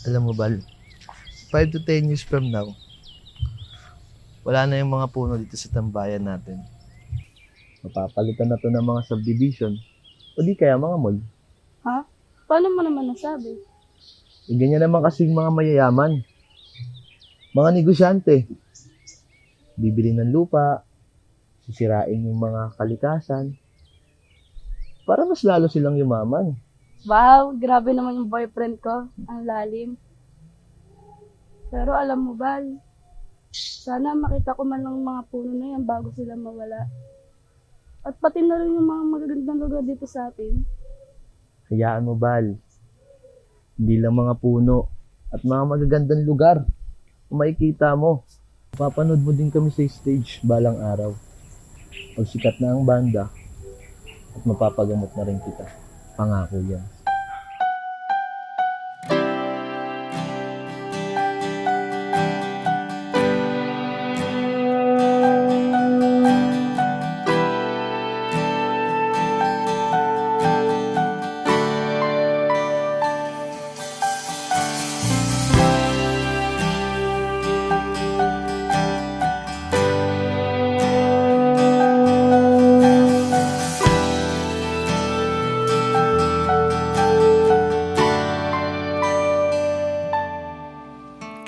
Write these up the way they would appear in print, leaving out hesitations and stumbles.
Alam mo, Bal, 5 to 10 years from now, wala na yung mga puno dito sa tambayan natin. Mapapalitan na to ng mga subdivision o di kaya mga mall. Ha? Paano mo naman nasabi? Ganyan naman kasing mga mayayaman. Mga negosyante. Bibili ng lupa, sisirain yung mga kalikasan, para mas lalo silang yumaman. Wow, grabe naman yung boyfriend ko. Ang lalim. Pero alam mo, Bal, sana makita ko man lang mga puno na yan bago sila mawala. At pati na rin yung mga magagandang lugar dito sa atin. Hayaan mo, Bal. Hindi lang mga puno at mga magagandang lugar kung makikita mo. Papanood mo din kami sa stage balang araw. Pag sikat na ang banda at mapapagamot na rin kita. Pangako yan.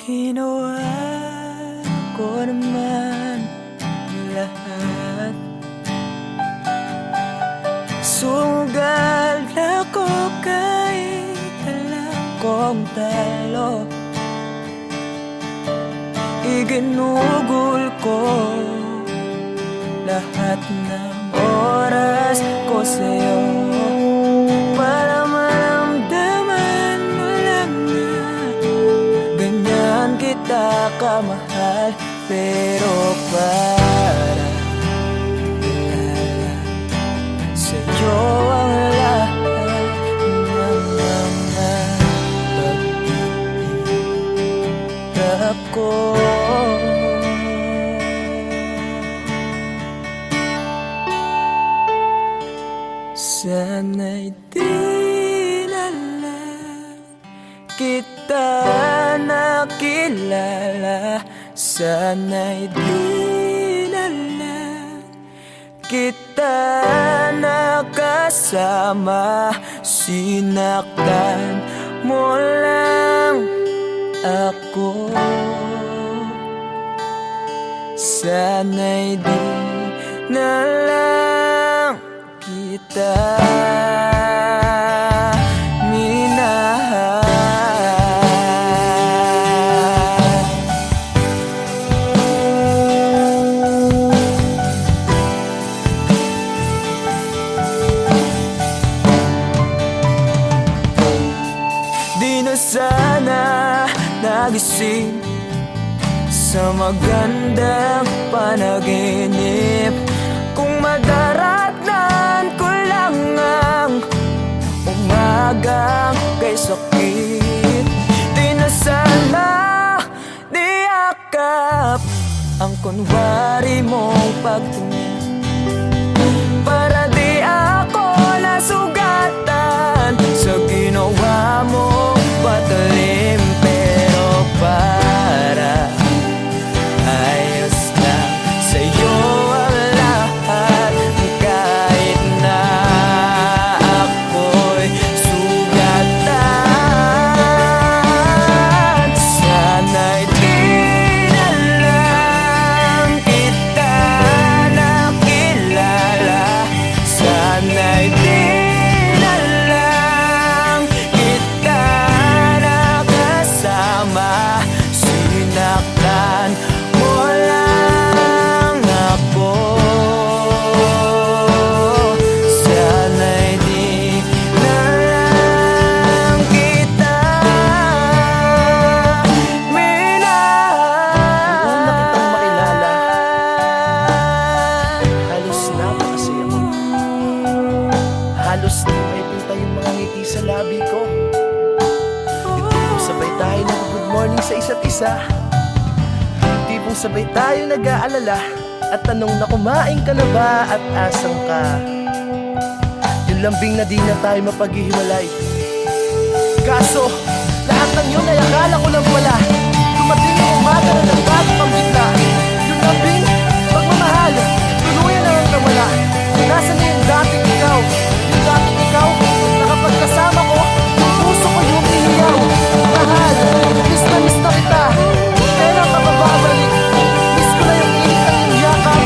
Ginawa ko naman ang lahat. Sugal ako kahit alam kong talo. Iginugol ko lahat ng oras ko sa'yo para maramdaman mo lang na ganyan kita kamahal. Pero para ilala sa'yo ang lahat ng mga pag-iirap ko. Sana'y di na lang kita nakilala. Sana'y di na lang kita nakasama. Sinaktan mo lang ako. Sana'y di na lang kita minahal. Di na sana nagising sa magandang panaginip kung madaratnan ko lang ang umagang kay sakit. Di na sana niyakap ang kunwari mong pagtingin para di ako nasugatan sa ginawa mong patalim. Pero para ayos lang sa'yo ang lahat kahit na ako'y sugatan. Sana'y di na lang kita nakilala. Sana'y di na lang kita nakasama. Sinaktan mo lang ako. Sana'y di na lang kita minahal. Nung una kitang makilala, halos napakasaya mo. Halos di may pinta yung mga ngiti sa labi ko. Yung tipong sabay tayo nag-good morning sa isa't isa. Yung tipong sabay tayo nag-aalala at tanong na kumain ka na ba at asang ka. Yung lambing na di na tayo mapaghihiwalay. Kaso, lahat ng yun ay akala ko lang pala. Dumating yung umaga na nagbago kang bigla. Yung lambing, pagmamahal, tuluyan na lang nawala. Nasaan na yung dating ikaw? Yung dating ikaw, na kapag kasama ko, yung puso ko yung iniyaw. Mahal, miss na kita. Kailan ka babalik? Miss ko na yung init at yung yakap.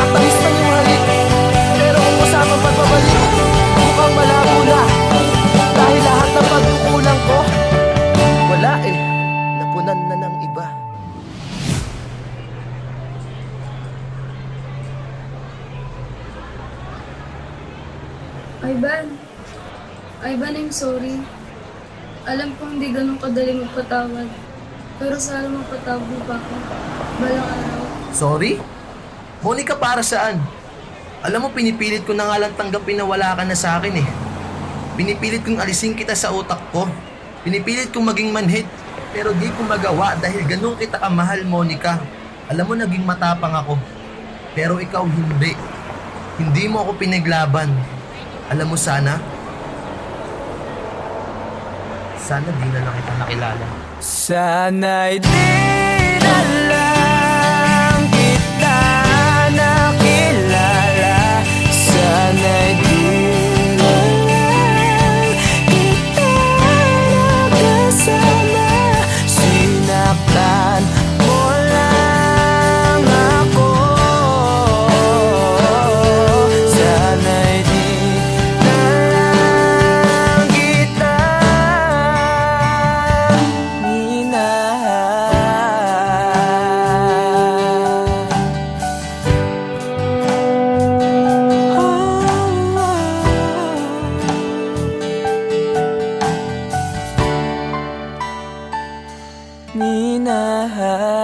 At tamis na yung halik. Pero kung usamang pagbabalik, mukhang malabo na. Dahil lahat ng pagkukulang ko, wala eh, napunan na ng iba. Ivan, I'm sorry. Alam ko hindi ganun kadali magpatawad. Pero sana magpatawad mo pa ako. Balang araw. Sorry? Monica, para saan? Alam mo, pinipilit ko na nga lang tanggapin na wala ka na sa akin eh. Pinipilit kong alisin kita sa utak ko. Pinipilit kong maging manhid. Pero di ko magawa dahil ganun kita kamahal, Monica. Alam mo, naging matapang ako. Pero ikaw hindi. Hindi mo ako pinaglaban. Alam mo, sana di na lang kita nakilala. Sana'y di na lang kita nakilala. Sana'y di na lang kita nakasama. Sinaktan mo lang ako. Sana'y di na lang kita minahal.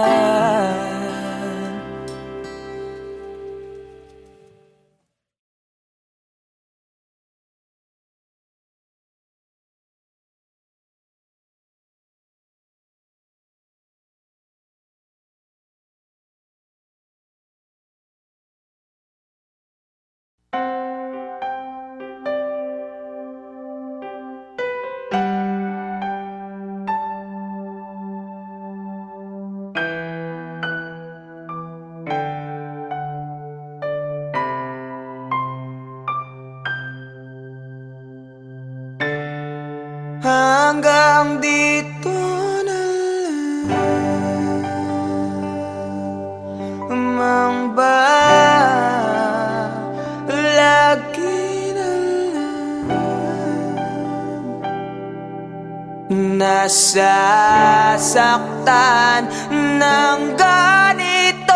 Hanggang dito na lang ba? Lagi na lang nasasaktan ng ganito.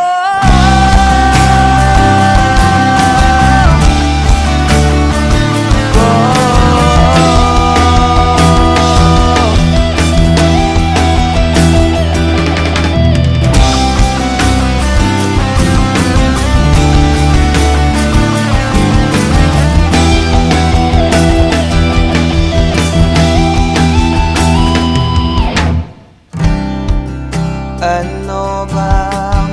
Ano bang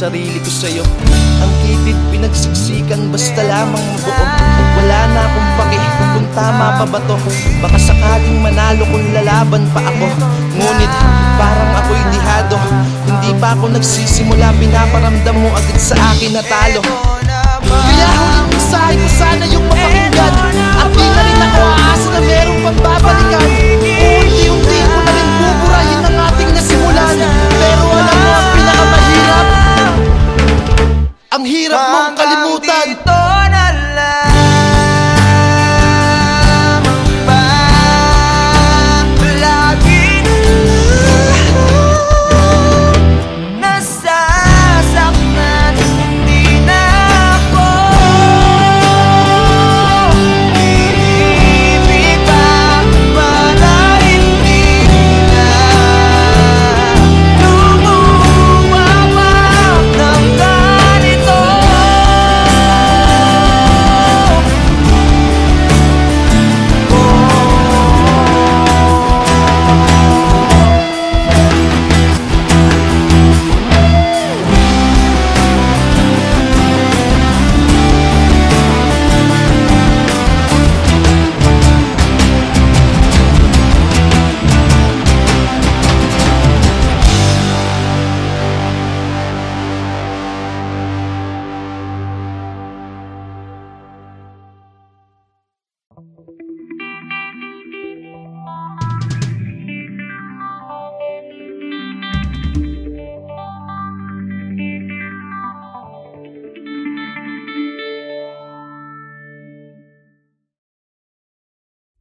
sarili ko sa'yo. Ang kitid pinagsiksikan basta lamang mabuo. Wala na akong paki kung tama pa ba to. Baka sakaling manalo kung lalaban pa ako. Ngunit parang ako'y lihado. Hindi pa ako nagsisimula, pinaparamdam mo agad sa akin na talo. Kaya huling mensahe ko sana yung mapakinggan. At di na rin ako aasa na merong pagbabalikan. Unti-unti ko na rin buburahin ang ating nasimulan. Pero alam mo ang pinakamahirap, ang hirap mong kalimutan. Ito na lang ba laging nasasaktan? Hindi na ako ibig pa para hindi na lumawawak ng ganito.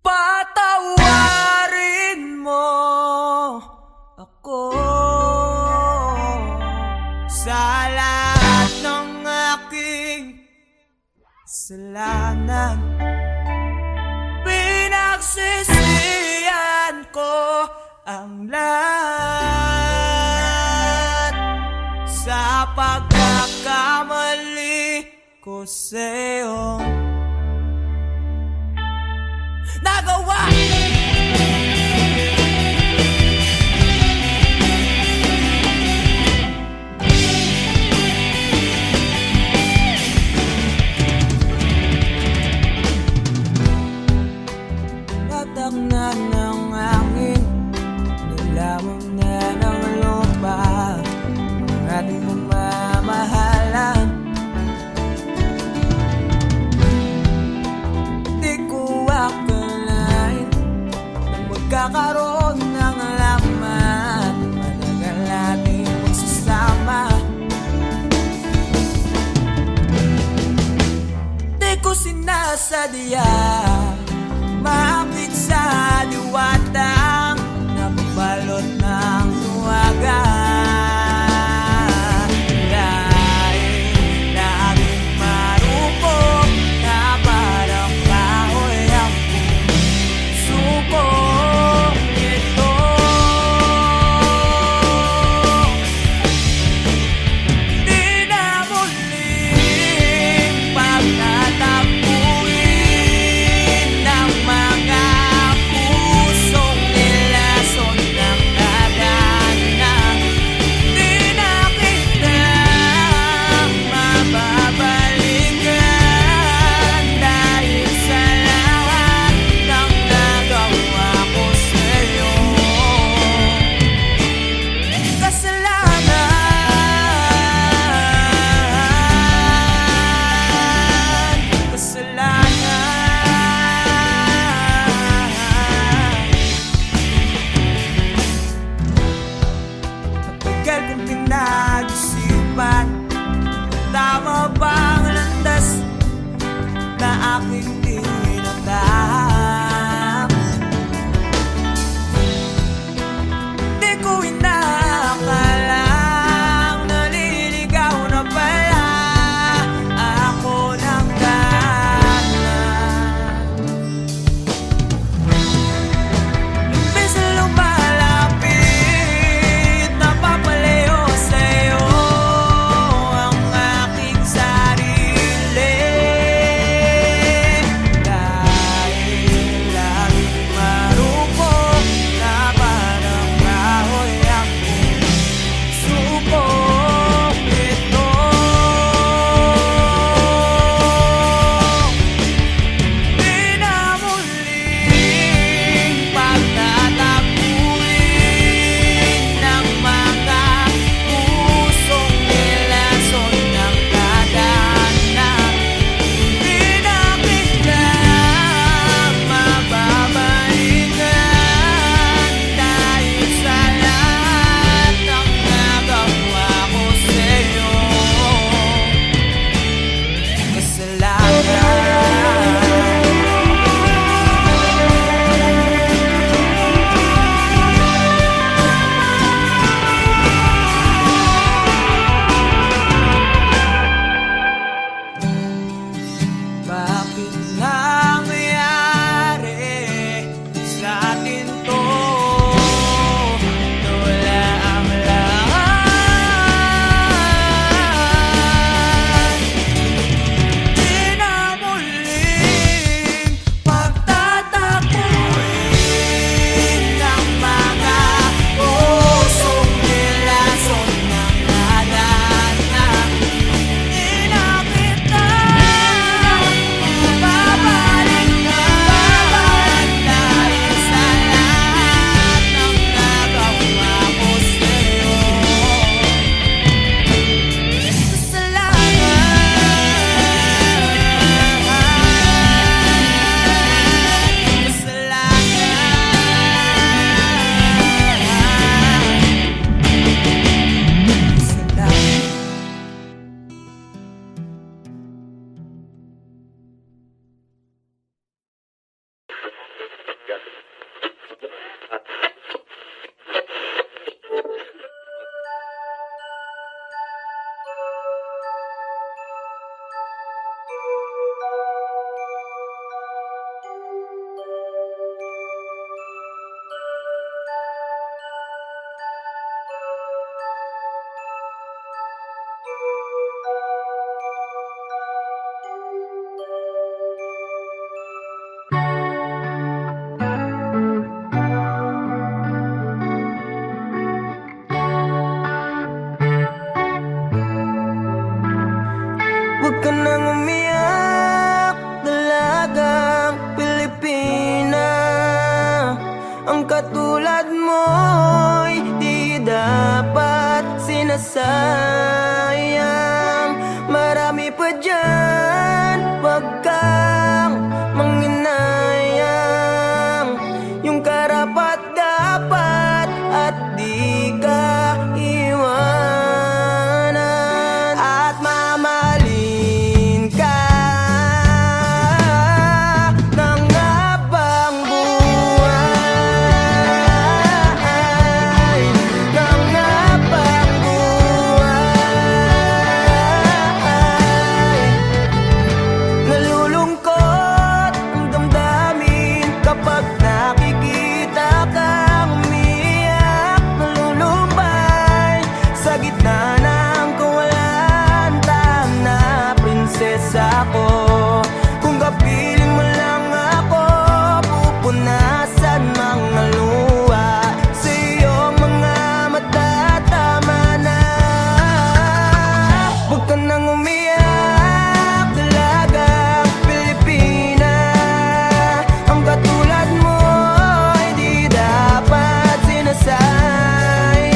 Patawarin mo ako sa lahat ng aking kasalanan. Pinagsisihan ko ang lahat sa pagkakamali ko sa'yo nagawa. Tatak na ng hangin, nilamon na ng lupa ang ating mamamahalan. Di ko akalain na magkakaroon ng laman, matagal nating magsasama. Di ko sinasadya maakit sa diwatang nabalot ng luwaga. Dahil laging marupok na parang kahoy ang puso ko. Ito di na muling pagtatagpuin ng mga pusong nilason ng dadanan. Di na kita mababalikan dahil sa lahat ng nagawa ko sa'yo. Matagal kong pinag-isipan, tama bang landas na aking tinatahak? Di ko inakalang naliligaw na pala ako ng dalan. Imbes na lumalapit, napapalayo sa'yo ang aking sarili. Dahil laging marupok na parang kahoy ang katulad mo'y di dapat sinasayang. Marami pa dyan, wag kang manghinayang. Yung karapat-dapat at di ka iwanan. At mamahalin ka ng habang buhay, ng habang buhay. Nalulungkot ang damdamin kapag nakikita kang umiyak. Nalulumbay sa gitna ng kawalan, na prinsesa ko. Kung kapiling mo lang ako, pupunasan mga luha sa iyong mga mata. Tama na, huwag ka nang umiyak, dalagang Pilipina. Ang katulad mo ay di dapat sinasayang.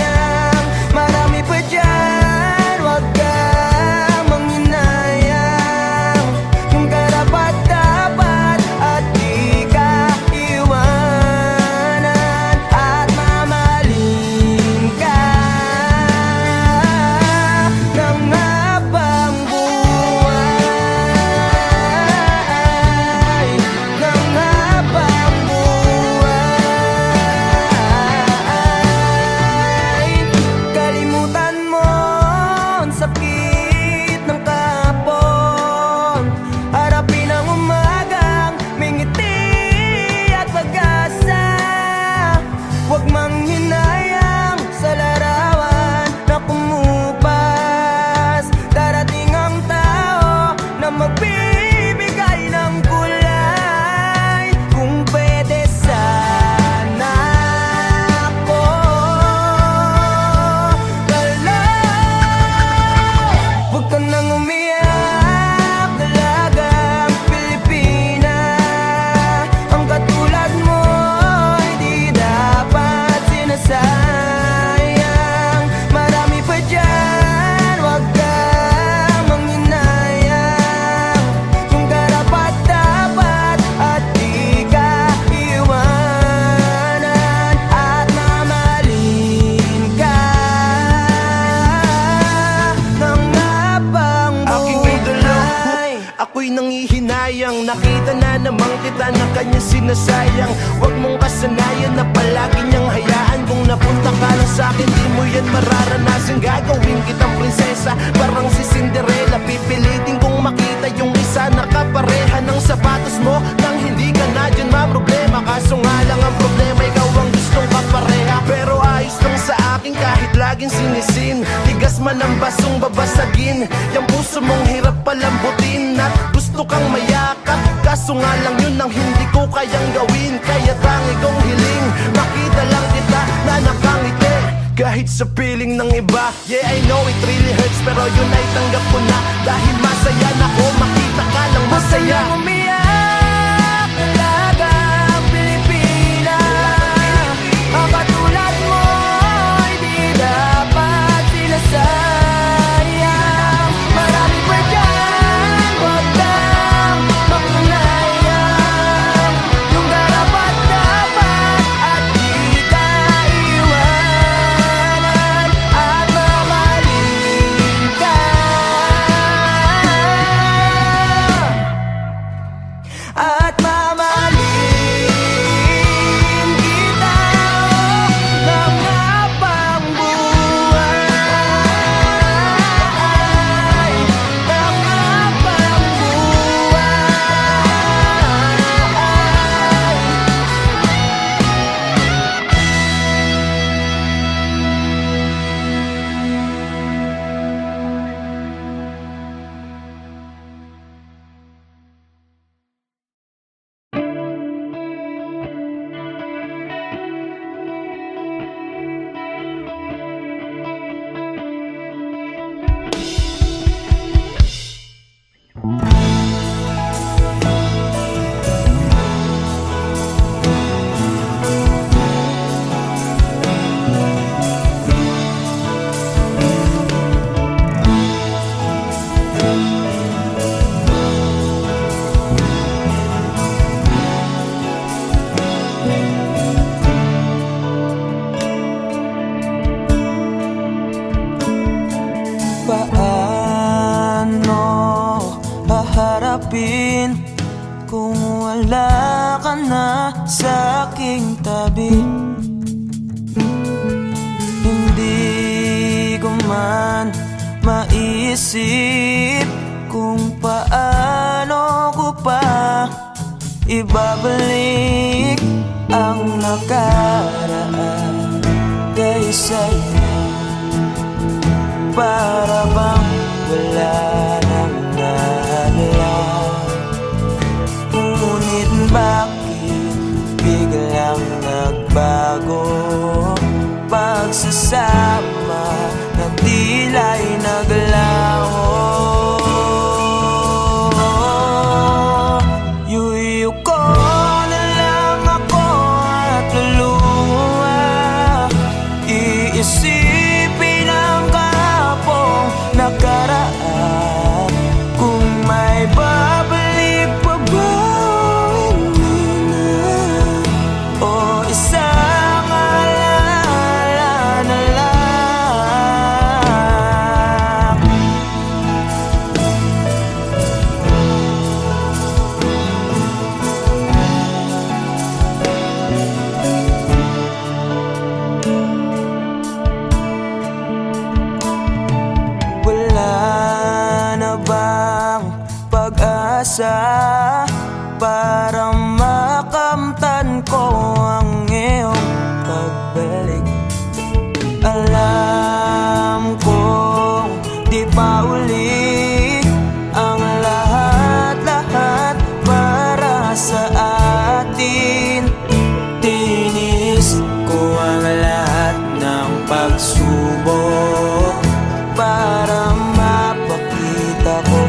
Marami pa dyan, wag kang manghinayang. Yung karapat-dapat at di ka iwanan. At mamahalin ka ng habang buhay, ng habang buhay. Kalimutan mo ang sakit ng kahapon. Harapin ang umagang may ngiti at pag-asa. Huwag manghinayang sa larawan na kumupas. Darating ang tao na magbibigay ng kulay. Kung pwede sana ako dalaw. Huwag ka nang umiyak, dalagang Pilipina. Ang katulad mo ay di dapat sinasayang. Marami pa dyan, wag kang manghinayang. Yung karapat-dapat at di ka iwanan. At mamahalin ka ng habang Aking idolo, buhay. ako'y nangihinayang. Nakita na naman kita na kanya sinasayang. Huwag mong kasanayan na palagi niyang hayaan. Kung napunta ka lang sa'kin, di mo yan mararanasan. Gagawin kitang prinsesa, parang si Cinderella. Pipilitin kong makita yung isa na kapareha ng sapatos mo. Nang hindi ka na dyan problema. Kaso nga lang ang problema, ikaw ang gustong kapareha. Pero ayos lang sa akin kahit laging sinisin. Tigas man ang basong babasagin. Yung puso mong hirap palambutin. At gusto kang mayakap, kaso nga lang yun ang hindi ko kayang gawin. Kaya tangi kong hiling, makita lang kita na nakangiti. Kahit sa piling ng iba, yeah I know it really hurts, pero yun ay tanggap ko na. Dahil masaya na ko, makita ka lang masaya. Masayang umiyak, dalagang Pilipina. Ang katulad mo ay di dapat sinasayang. Marami pa dyan, wag kang manghinayang. Yung karapat-dapat at di ka iwanan. At mamahalin ka wala ka na sa aking tabi. Hindi ko man maisip kung paano ko pa ibabalik ang nakaraan kay sa'yo. Para bang wala nang nahalal, ngunit bakit biglang nagbago? Pagsasama na tila'y naglaho. Yuyu ko na lang ako at luluha, iisipin ang kahapong nakaraan. Kung may babalik pa ba, hindi na, o isang alala na lang. Wala na bang pag-asa para makamtan ko ang iyong pagbalik? Alam kong di pa uli ang lahat-lahat para sa atin. Tinis ko ang lahat ng pagsubok para mapakita ko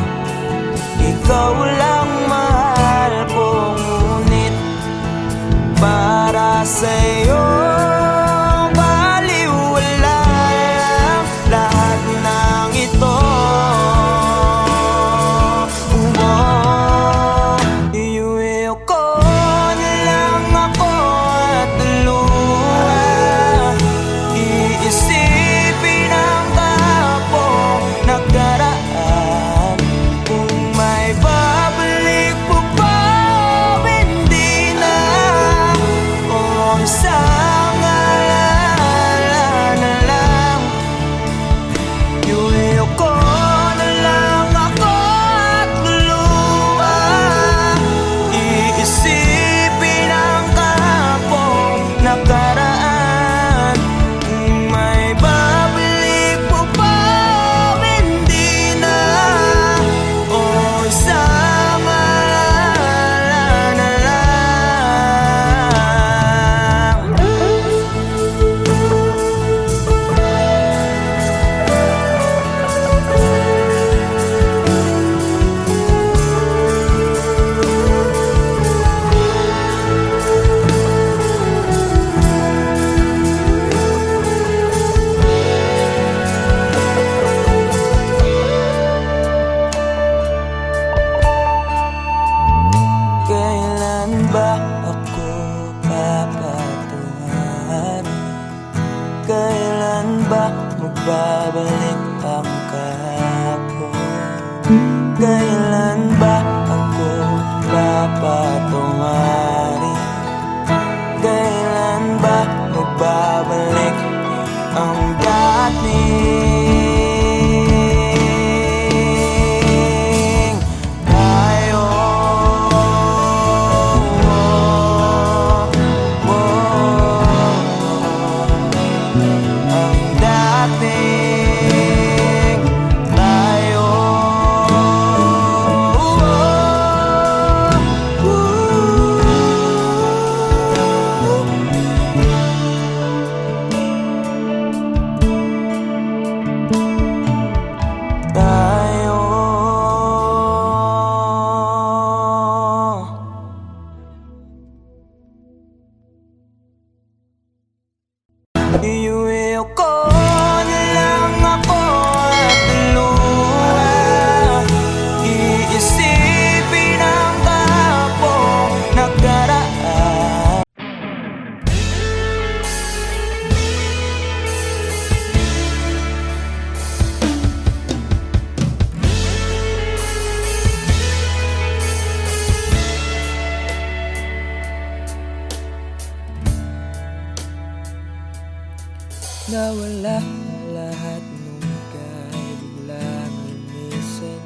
ikaw lang mahal ko. Ngunit para sa'yo baliwala ang lahat ng ito. Iuwi ko na lang ako at luha, iisipin ang kahapong nakaraan. Kung may babalik po ba, hindi na, o isang alala na lang. Iuwi ko na lang ako at luluha, iisipin ang kahapong nakaraan. Kung may babalik po ba, hindi na, o isang alala na lang. Kailan ba ako papatuharin? Kailan ba magbabalik ang kahapon? Kailan ba ako papatuharin? Kailan ba magbabalik ang dating tayo? Ang dating tayo. Iuwi ko na lang ako at luha, iisipin ang kahapong nakaraan. Nawala ang lahat nung ika'y biglang lumisan.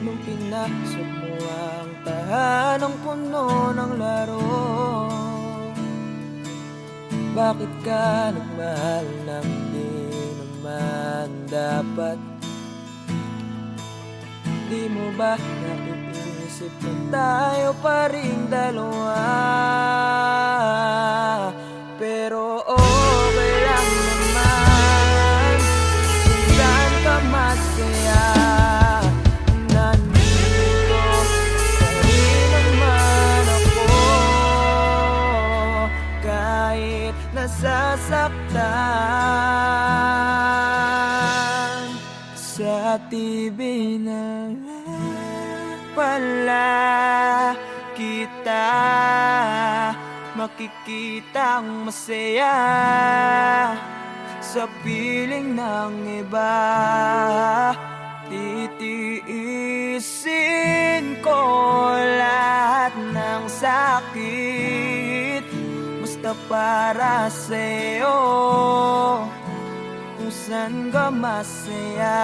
Nung pinasok mo ang tahanang puno ng laro, bakit ka nagmahal nang di naman dapat? Di mo ba naiisip na tayo pa rin dalawa? Pero okay lang naman kung saan ka masaya. Nandito pa rin naman ako, kahit nasasaktan. Sa TV na lang pala kita makikitang masaya sa piling ng iba. Titiisin ko lahat ng sakit basta para sa'yo, kung saan ka masaya.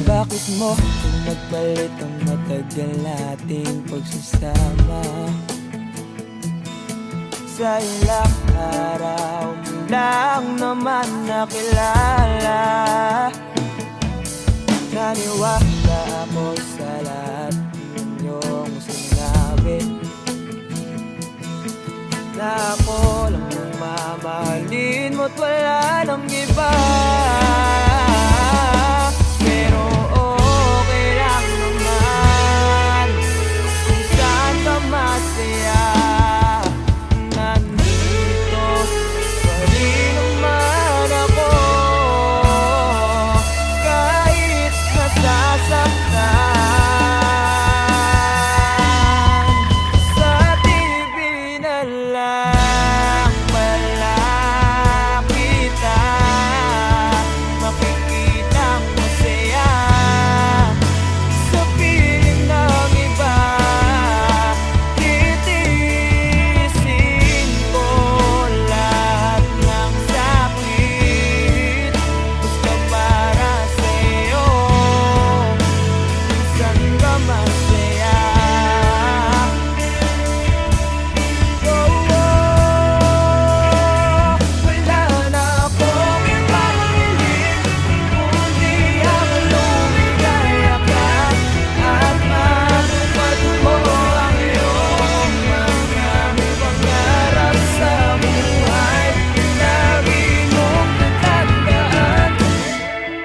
Bakit mo nagpalit ang matagal nating pagsasama? Sa ilang araw mo lang naman nakilala. Naniwala ako sa lahat ng iyong sinabi, na ako lang ang mamahalin mo't wala nang iba. Pero okay lang naman kung saan ka masaya. Nandito pa rin naman ako, kahit nasasaktan. Sa TV na lang pala kita makikitang masaya sa piling ng iba. Titiisin ko lahat ng sakit basta para sa'yo, kung saan ka masaya. Wala na akong ibang hiling kundi ang lumigaya ka at matupad mo ang iyong mga pangarap sa buhay. Lagi mong tatandaan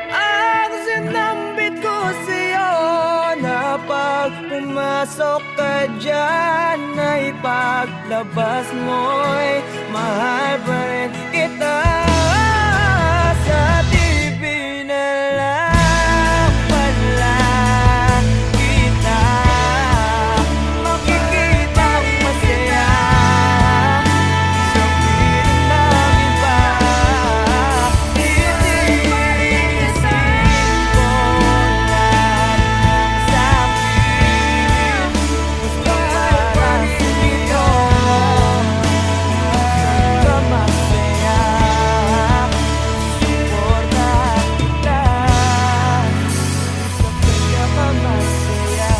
ang sinambit ko sa'yo, na pag pumasok ka dyan ay paglabas mo'y mahal pa rin kita. Sa TV na lang pala kita makikitang masaya sa piling ng iba. Titiisin ko lahat ng sakit basta para sa'yo, kung saan ka masaya. Suporta kita sa pinakamasaya.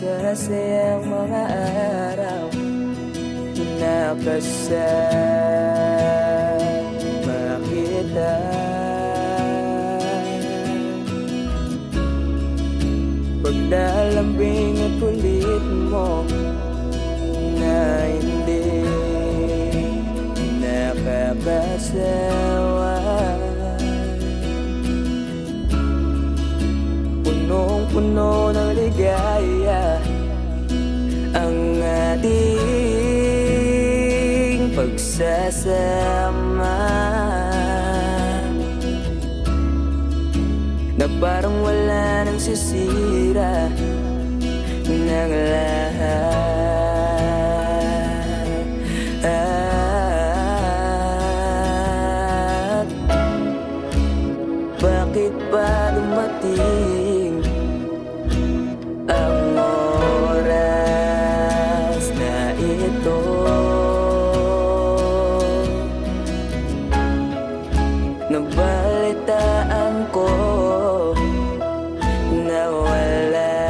Masasayang mga araw na kasama kita. Paglalambing at kulit mo na hindi nakakasawa. magkasama, na parang wala nang sisira ng lahat. At bakit ba dumating ang oras na ito? Nabalitaan ko na wala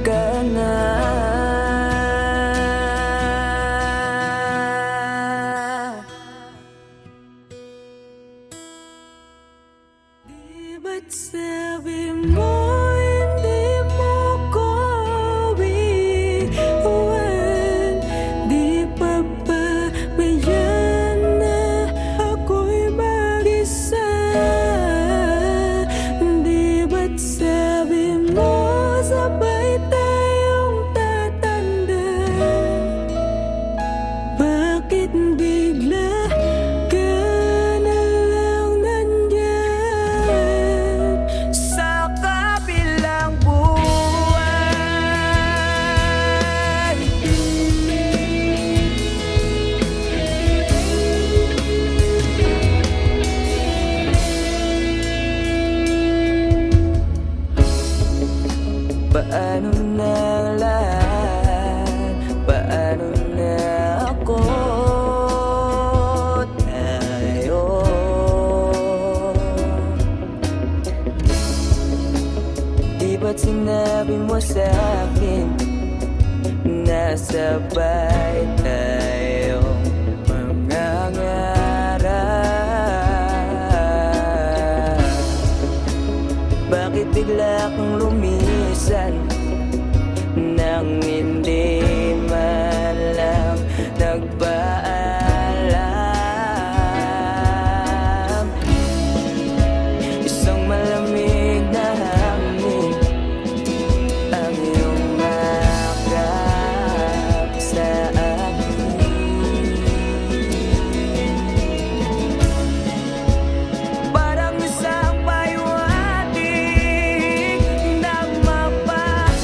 ka na. Di ba't sabi mo hindi mo ko iiwan? Di pa ba mayan na ako'y mag-isa? Di ba't sabi mo sabay tayong tatanda? Bakit bigla ka na lang nandyan sa kabilang buwan? Paano na lahat? Paano na ako? Tayo di ba't sinabi mo sa'kin na sabay tayong mangangarap? Bakit bigla kang lumisan nang hindi man lang nagpaalam? Isang malamig na hangin ang iyong makap sa akin. Parang isang payuhating nang mapapaalam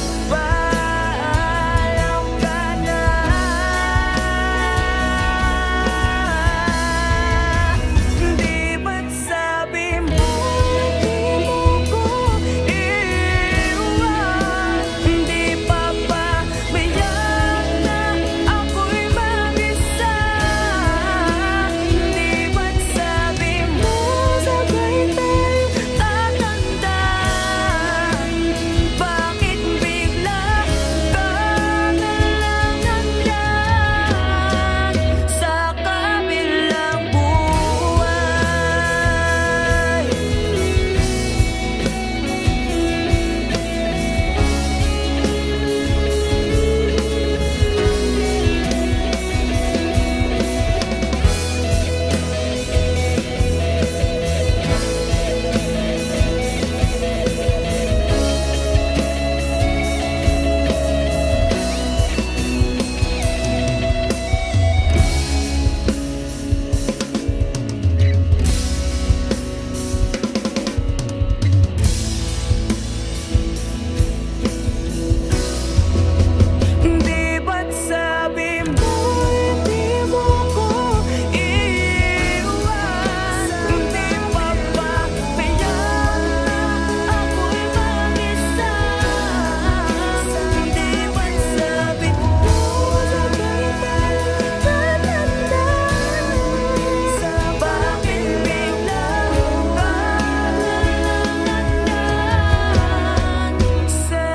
ka na. Di ba't sabi mo di mo ko iiwan? Di pa ba mayan na ako'y mag-isa? Di ba't sabi mo sabay tayong tatanda? Bakit bigla ka na lang nandyan sa kabilang buwan? Di ba't sabi mo hindi mo ko iiwan? Di pa ba mayan na ako'y mag-isa? Di ba't sabi mo sabay tayong tatanda? Bakit bigla ka na lang nandyan sa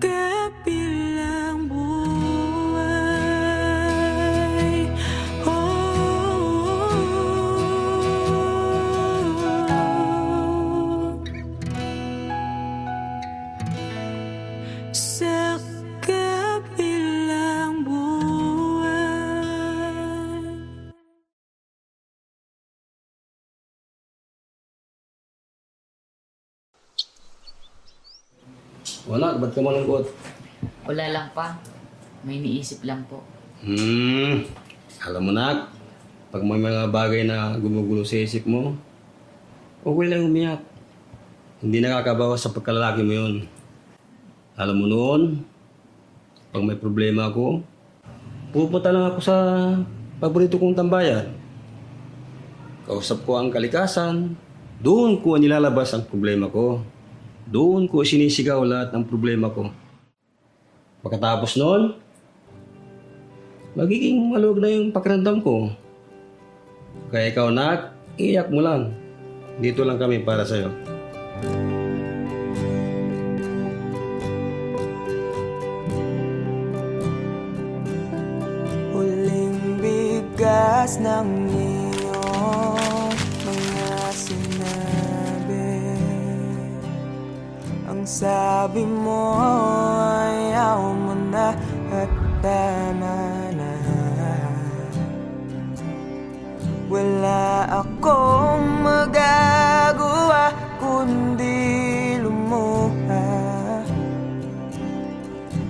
kabilang buhay? Sa kabilang buhay. Wala, ba't ka malungkot? Wala lang pa. May iniisip lang po. Alam mo na, pag may mga bagay na gumugulo sa isip mo, okay lang umiyak. Hindi nakakabawas sa pagkalalaki mo yun. Alam mo noon, pag may problema ako, pupunta lang ako sa paborito kong tambayan. Kausap ko ang kalikasan, doon ko nilalabas ang problema ko. Doon ko sinisigaw lahat ng problema ko. Pagkatapos noon, magiging maluwag na yung pakiramdam ko. Kaya ikaw, nak, iyak mo lang. Dito lang kami para sa'yo. Huling bigas ng iyong mga sinabi. Ang sabi mo ayaw mo na at tama na. Wala akong magagawa kundi lumuha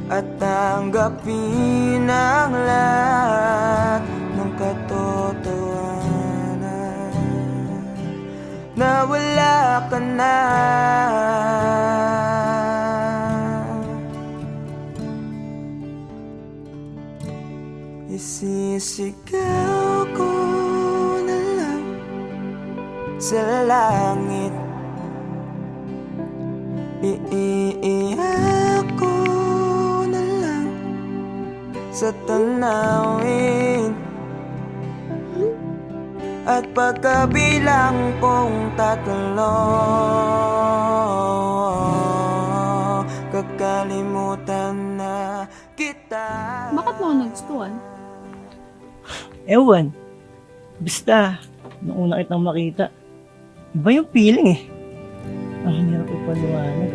at tanggapin ang lahat ng katotohanan na wala ka na. Isisigaw ko na lang sa langit, iiyak ko na lang sa tanawin, at pagkabilang kong 3, kakalimutan na kita. Bakit mo ako nagustuhan? Ewan. Basta, nung una kitang makita, iba yung feeling eh. Ang hirap ipaliwanag.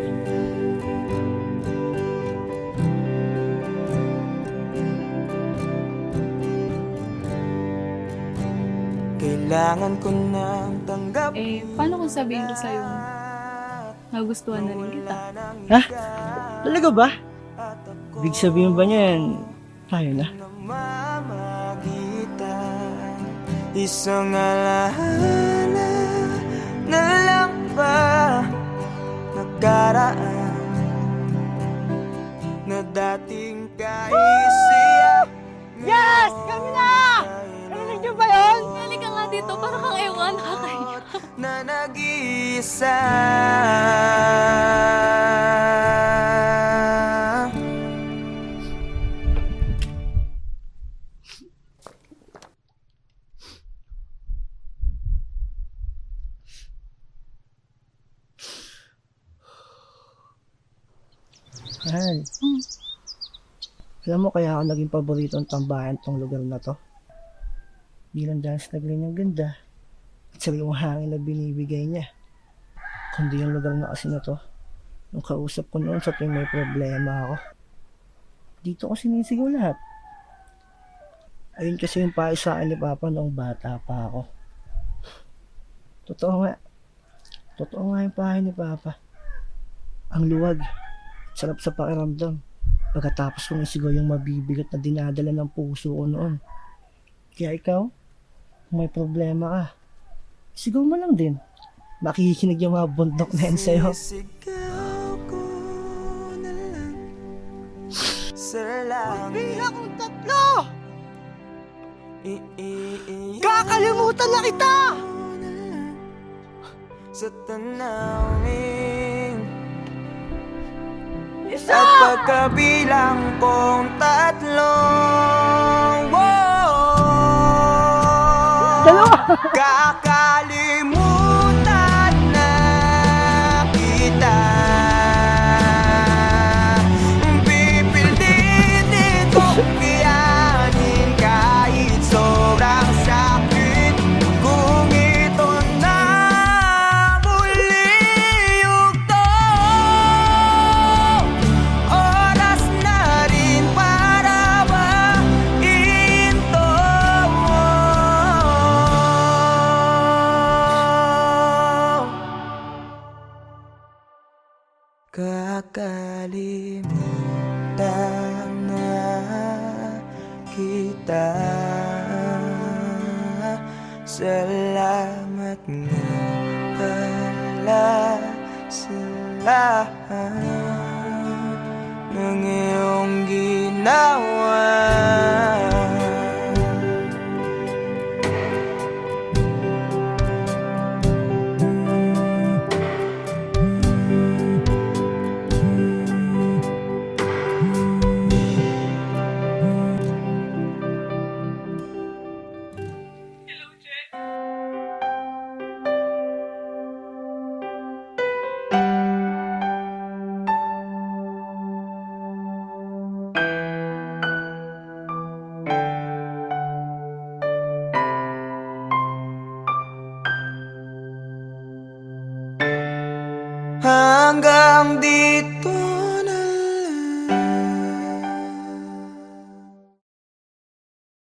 Kailangan ko nang tanggapin. Paano kung sabihin ko sa'yo, nagustuhan na rin kita? Ha? Talaga ba? Ibig sabihin ba niyan, tayo na? Namamagitan, isang alaala na lang ba nakaraan na dating kaisiyak. Yes! Kami na! Narinig niyo ba yun? Halika nga dito, para kang ewan, nakakaiyak. Na nag-iisa. Mahal. Alam mo kaya ako naging paboritong tambayan tong lugar na to? Di lang dahil sa tagline niyang ganda at sariwang hangin na binibigay niya. Kundi yung lugar na kasi na to, nung kausap ko noon sa tuwing may problema ako. Dito ko sinisigaw lahat. Ayun kasi yung payo sa akin ni Papa noong bata pa ako. Totoo nga. Totoo nga yung payo ni Papa. Ang luwag. Sarap sa pakiramdam. Pagkatapos kong isigaw yung mabibigat na dinadala ng puso ko noon. Kaya ikaw, kung may problema ka, sigaw mo lang din. Makikinig yung mga bundok na yan sa'yo. Sisigaw ko na lang sa langit. Bilang kong 3! Iiyak Kakalimutan na kita! ko na lang sa tanawin. Isa! At pagkabilang kong 3, Dalawa! kakalimutan na kita. Pipilitin kong iyanin kahit sobrang sakit. Kung ito na muli yugto, oras na rin para iinto. Kakalimutan na kita. Salamat nga pala sa lahat ng iyong ginawa. Hanggang dito